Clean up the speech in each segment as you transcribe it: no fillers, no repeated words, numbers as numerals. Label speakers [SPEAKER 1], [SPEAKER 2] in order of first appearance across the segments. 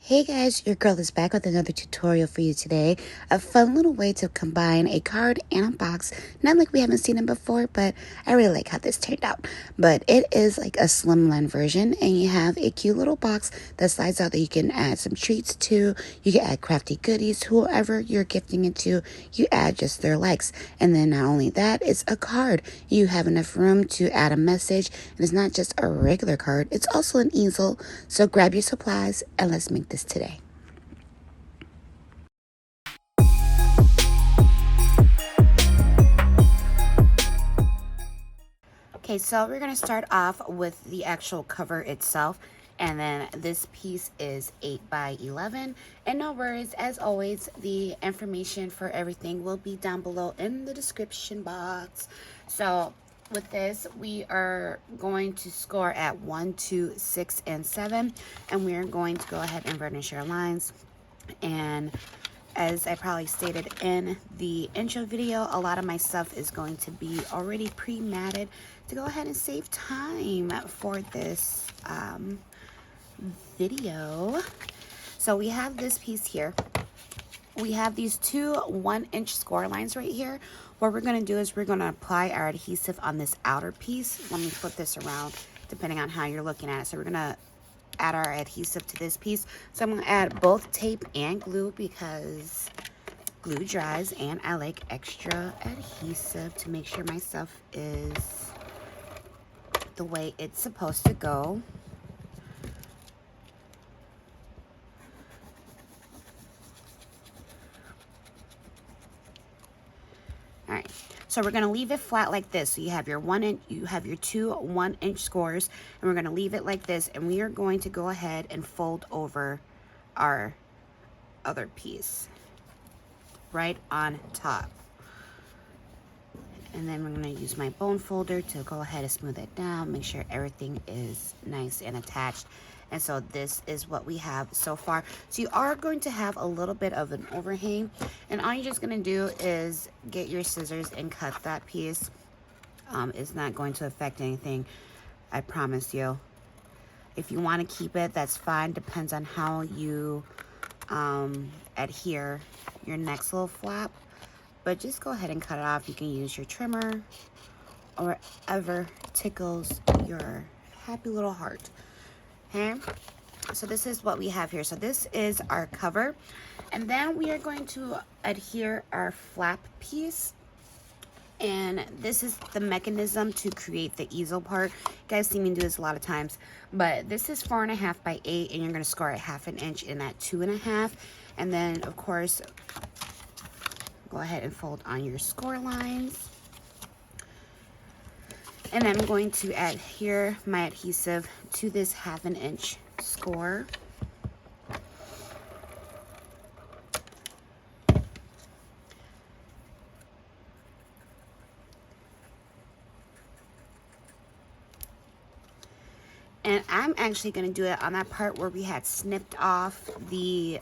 [SPEAKER 1] Hey guys, your girl is back with another tutorial for you today. A fun little way to combine a card and a box. Not like we haven't seen them before, but I really like how this turned out. But it is like a Slimline version, and you have a cute little box that slides out that you can add some treats to. You can add crafty goodies, whoever you're gifting it to, you add just their likes. And then not only that, it's a card. You have enough room to add a message, and it's not just a regular card, it's also an easel. So grab your supplies and let's make this today. Okay, so we're going to start off with the actual cover itself, and then this piece is 8 by 11. And no worries, as always, the information for everything will be down below in the description box. So with this, we are going to score at 1, 2, 6, and 7, and we are going to go ahead and varnish our lines. And as I probably stated in the intro video, a lot of my stuff is going to be already pre-matted to go ahead and save time for this video. So we have this piece here. We have these two 1-inch score lines right here. What we're going to do is we're going to apply our adhesive on this outer piece. Let me flip this around depending on how you're looking at it. So we're going to add our adhesive to this piece. So I'm going to add both tape and glue because glue dries, and I like extra adhesive to make sure my stuff is the way it's supposed to go. All right, so we're gonna leave it flat like this. So you have your your two 1-inch scores, and we're gonna leave it like this, and we are going to go ahead and fold over our other piece right on top. And then we're gonna use my bone folder to go ahead and smooth it down, make sure everything is nice and attached. And so this is what we have so far. So you are going to have a little bit of an overhang, and all you're just gonna do is get your scissors and cut that piece. It's not going to affect anything, I promise you. If you want to keep it, that's fine. Depends on how you adhere your next little flap. But just go ahead and cut it off. You can use your trimmer or whatever tickles your happy little heart. Okay, so this is what we have here. So this is our cover, and then we are going to adhere our flap piece, and this is the mechanism to create the easel part. You guys see me do this a lot of times, but this is 4.5 by 8, and you're going to score at 1/2 inch in at 2.5. And then of course go ahead and fold on your score lines. And I'm going to adhere my adhesive to this 1/2 inch score. And I'm actually going to do it on that part where we had snipped off the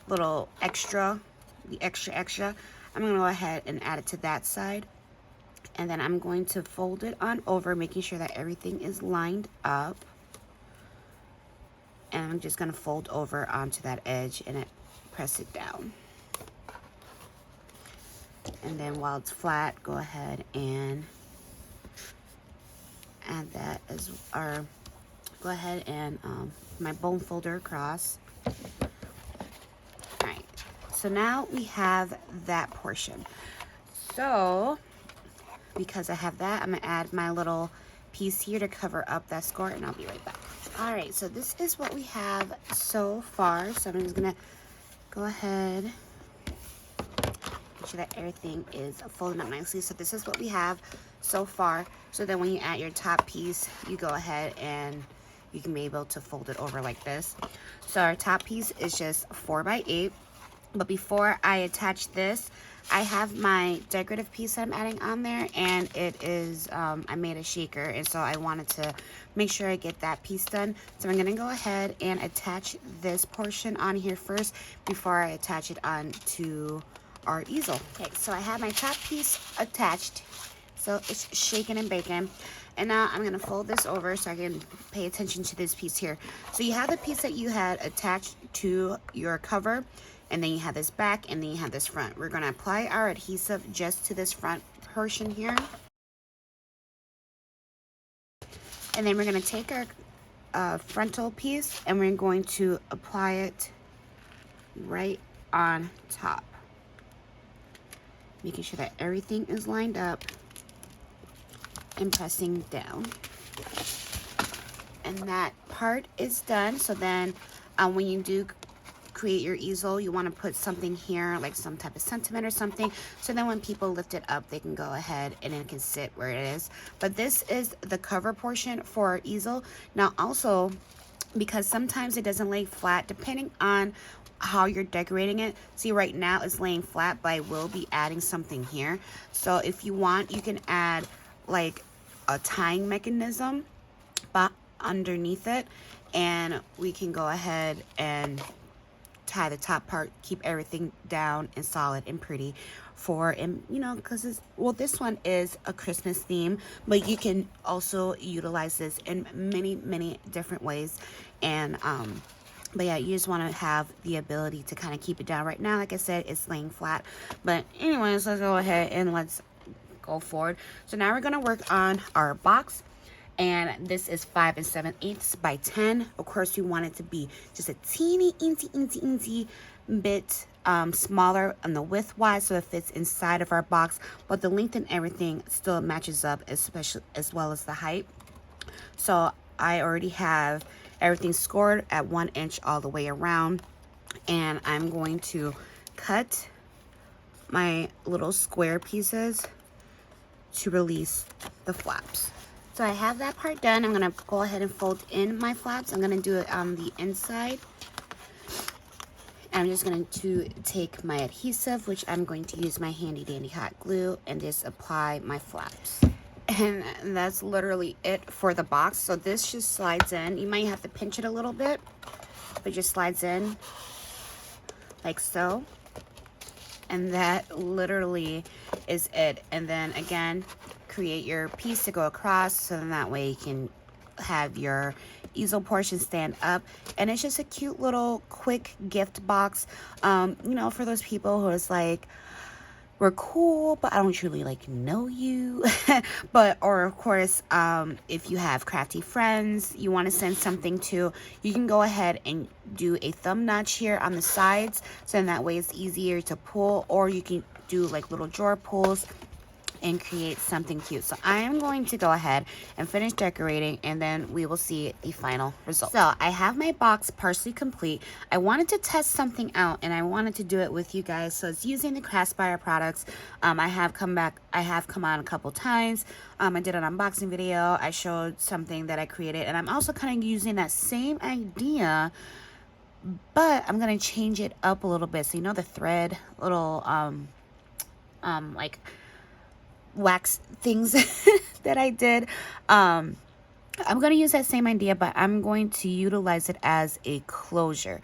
[SPEAKER 1] little extra. I'm going to go ahead and add it to that side. And then I'm going to fold it on over, making sure that everything is lined up. And I'm just going to fold over onto that edge and press it down. And then while it's flat, go ahead and add that as our, go ahead and my bone folder across. All right, so now we have that portion. So because I have that, I'm gonna add my little piece here to cover up that score, and I'll be right back. All right, so this is what we have so far. So I'm just gonna go ahead, make sure that everything is folded up nicely. So this is what we have so far. So then when you add your top piece, you go ahead and you can be able to fold it over like this. So our top piece is just 4 by 8. But before I attach this, I have my decorative piece that I'm adding on there, and it is, I made a shaker, and so I wanted to make sure I get that piece done. So I'm gonna go ahead and attach this portion on here first before I attach it on to our easel. Okay, so I have my top piece attached, so it's shaking and baking. And now I'm gonna fold this over so I can pay attention to this piece here. So you have the piece that you had attached to your cover, and then you have this back, and then you have this front. We're gonna apply our adhesive just to this front portion here. And then we're gonna take our frontal piece and we're going to apply it right on top. Making sure that everything is lined up and pressing down. And that part is done. So then when you do create your easel, you want to put something here, like some type of sentiment or something, so then when people lift it up, they can go ahead and it can sit where it is. But this is the cover portion for our easel. Now also, because sometimes it doesn't lay flat depending on how you're decorating it. See, right now it's laying flat, but I will be adding something here. So if you want, you can add like a tying mechanism underneath it, and we can go ahead and tie the top part, keep everything down and solid and pretty for, and you know, because it's, well, this one is a Christmas theme, but you can also utilize this in many different ways. And but yeah, you just want to have the ability to kind of keep it down. Right now, like I said, it's laying flat, but anyways, let's go ahead and let's go forward. So now we're going to work on our box, and this is 5 7/8 by 10. Of course, you want it to be just a teeny bit smaller on the width wise, so it fits inside of our box, but the length and everything still matches up, especially as well as the height. So I already have everything scored at 1 inch all the way around, and I'm going to cut my little square pieces to release the flaps. So I have that part done. I'm gonna go ahead and fold in my flaps. I'm gonna do it on the inside. I'm just going to take my adhesive, which I'm going to use my handy dandy hot glue, and just apply my flaps. And that's literally it for the box. So this just slides in. You might have to pinch it a little bit, but it just slides in like so. And that literally is it. And then again, create your piece to go across, so then that way you can have your easel portion stand up. And it's just a cute little quick gift box, you know, for those people who is like, we're cool, but I don't truly like know you. But, or of course, if you have crafty friends you want to send something to, you can go ahead and do a thumb notch here on the sides, so in that way it's easier to pull, or you can do like little drawer pulls and create something cute. So I am going to go ahead and finish decorating, and then we will see the final result. So I have my box partially complete. I wanted to test something out, and I wanted to do it with you guys. So it's using the Craspire products. I have come on a couple times. I did an unboxing video. I showed something that I created, and I'm also kind of using that same idea, but I'm gonna change it up a little bit. So you know the thread little like wax things that I did, I'm going to use that same idea, but I'm going to utilize it as a closure,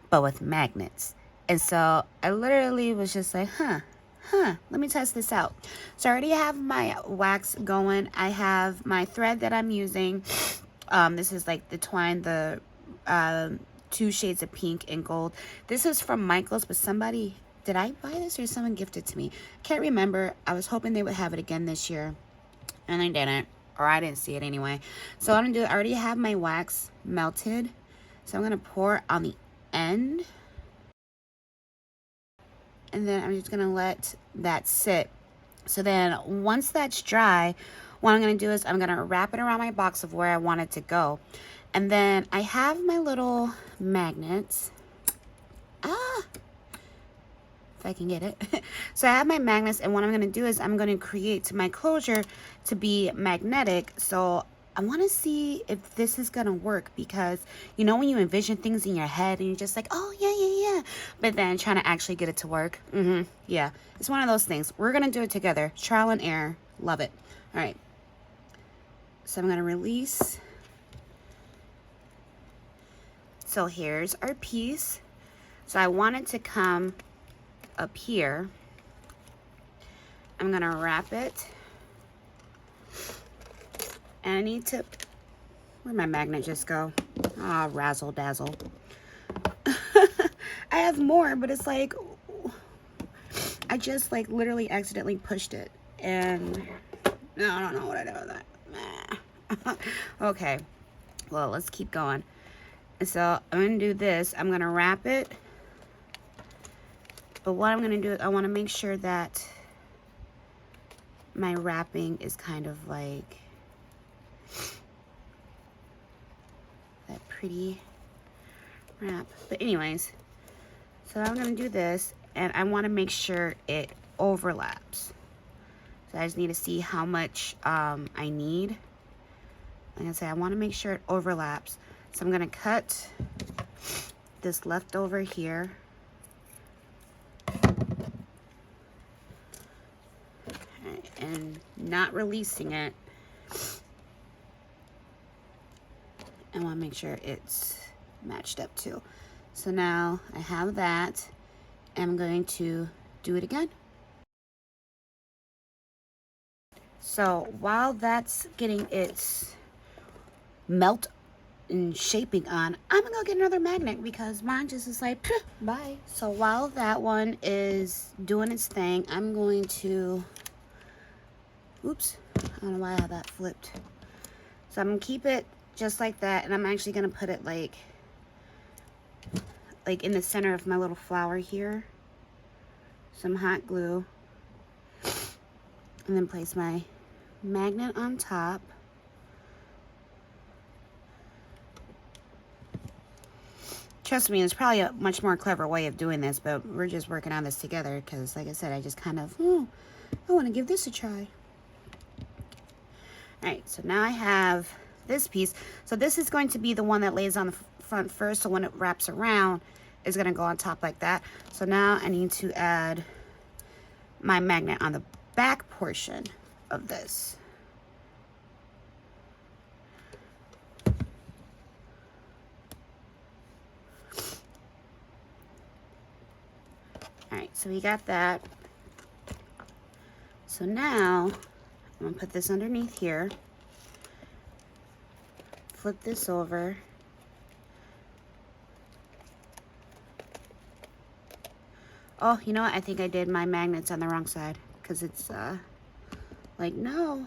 [SPEAKER 1] but with magnets. And so I literally was just like, let me test this out. So I already have my wax going. I have my thread that I'm using. This is like the twine, the 2 shades of pink and gold. This is from Michael's, but somebody, did I buy this or someone gifted to me? Can't remember. I was hoping they would have it again this year, and they didn't, or I didn't see it anyway. So what I'm gonna do, I already have my wax melted, so I'm gonna pour on the end, and then I'm just gonna let that sit. So then once that's dry, what I'm gonna do is I'm gonna wrap it around my box of where I want it to go, and then I have my little magnets. If I can get it. So I have my magnets, and what I'm going to do is I'm going to create my closure to be magnetic. So I want to see if this is going to work, because you know when you envision things in your head and you're just like, oh yeah, but then trying to actually get it to work. Yeah, it's one of those things. We're going to do it together. Trial and error. Love it. All right. So I'm going to release. So here's our piece. So I want it to come up here. I'm gonna wrap it And I need to, where'd my magnet just go? Ah, razzle dazzle. I have more, but it's like, I just like literally accidentally pushed it. And no, I don't know what I did with that. Okay, well, let's keep going. So I'm gonna do this. I'm gonna wrap it. But what I'm gonna do, I wanna make sure that my wrapping is kind of like that pretty wrap. But anyways, so I'm gonna do this, and I wanna make sure it overlaps. So I just need to see how much I need. Like I said, I wanna make sure it overlaps. So I'm gonna cut this leftover here. And not releasing it. I want to make sure it's matched up too. So now I have that. I'm going to do it again. So while that's getting its melt and shaping on, I'm gonna go get another magnet because mine just is like, bye. So while that one is doing its thing, I'm going to, oops, I don't know why I have that flipped. So I'm gonna keep it just like that, and I'm actually gonna put it like in the center of my little flower here. Some hot glue, and then place my magnet on top. Trust me, there's probably a much more clever way of doing this, but we're just working on this together because, like I said, I just kind of, I want to give this a try. Alright, so now I have this piece. So this is going to be the one that lays on the front first, so when it wraps around, it's going to go on top like that. So now I need to add my magnet on the back portion of this. Alright, so we got that. So now I'm going to put this underneath here. Flip this over. Oh, you know what? I think I did my magnets on the wrong side because it's like, no,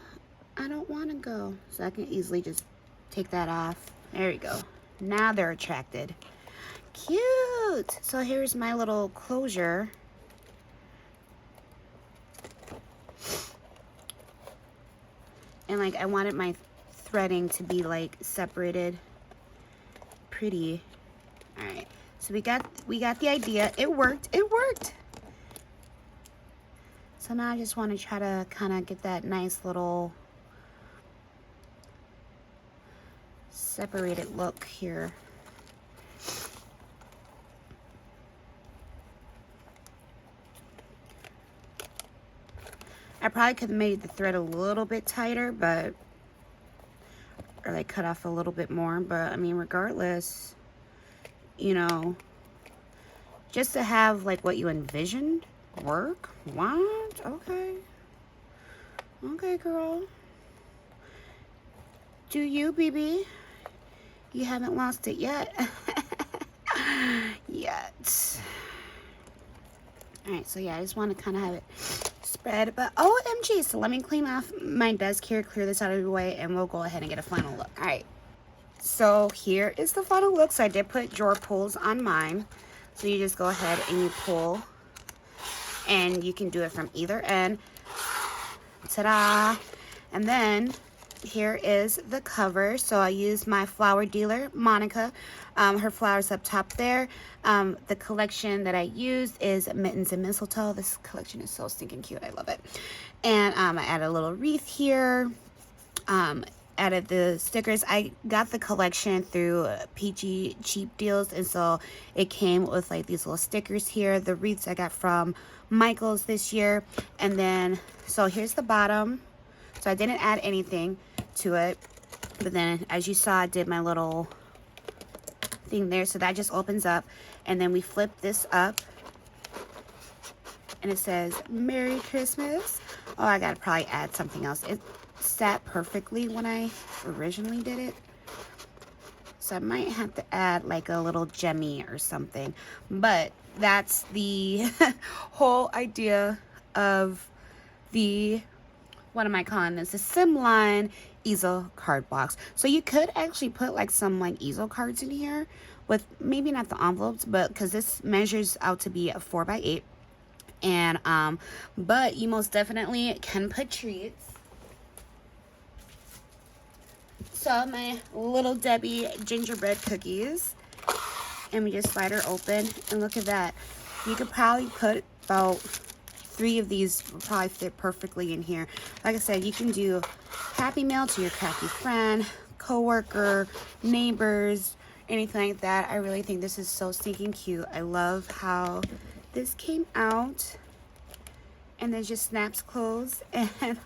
[SPEAKER 1] I don't want to go. So I can easily just take that off. There we go. Now they're attracted. Cute. So here's my little closure. And like I wanted my threading to be like separated pretty. All right. So we got the idea. It worked. It worked. So now I just want to try to kind of get that nice little separated look here. I probably could have made the thread a little bit tighter, but, or like cut off a little bit more, but I mean, regardless, you know, just to have like what you envisioned work. What? Okay. Okay, girl. Do you, BB? You haven't lost it yet. Yet. Alright, so yeah, I just want to kind of have it spread, but OMG, so let me clean off my desk here, clear this out of the way, and we'll go ahead and get a final look. Alright, so here is the final look. So I did put drawer pulls on mine, so you just go ahead and you pull, and you can do it from either end. Ta-da! And then here is the cover. So I used my flower dealer, Monica. Her flowers up top there. The collection that I used is Mittens and Mistletoe. This collection is so stinking cute. I love it. And I added a little wreath here. Added the stickers. I got the collection through Peachy Cheap Deals, and so it came with like these little stickers here. The wreaths I got from Michael's this year. And then, so here's the bottom. So I didn't add anything to it, but then as you saw, I did my little thing there. So that just opens up, and then we flip this up, and it says Merry Christmas. Oh, I gotta probably add something else. sat perfectly when I originally did it. So I might have to add like a little gemmy or something. But that's the whole idea of the, what am I calling this? The Slimline easel card box. So you could actually put like some like easel cards in here with maybe not the envelopes, but because this measures out to be a 4x8. And but you most definitely can put treats. So my little Debbie gingerbread cookies, and we just slide her open, and look at that. You could probably put about 3 of these, will probably fit perfectly in here. Like I said, you can do Happy Meal to your crafty friend, coworker, neighbors, anything like that. I really think this is so stinking cute. I love how this came out, and then just snaps closed, and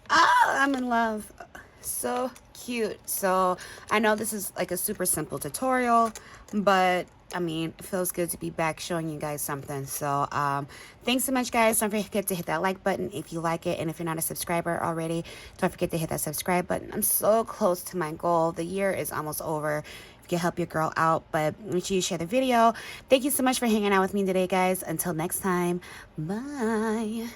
[SPEAKER 1] I'm in love. So cute. So I know this is like a super simple tutorial, but I mean, it feels good to be back showing you guys something. So thanks so much, guys. Don't forget to hit that like button if you like it, and if you're not a subscriber already, don't forget to hit that subscribe button. I'm so close to my goal. The year is almost over. You can help your girl out, but make sure you share the video. Thank you so much for hanging out with me today, guys. Until next time, bye.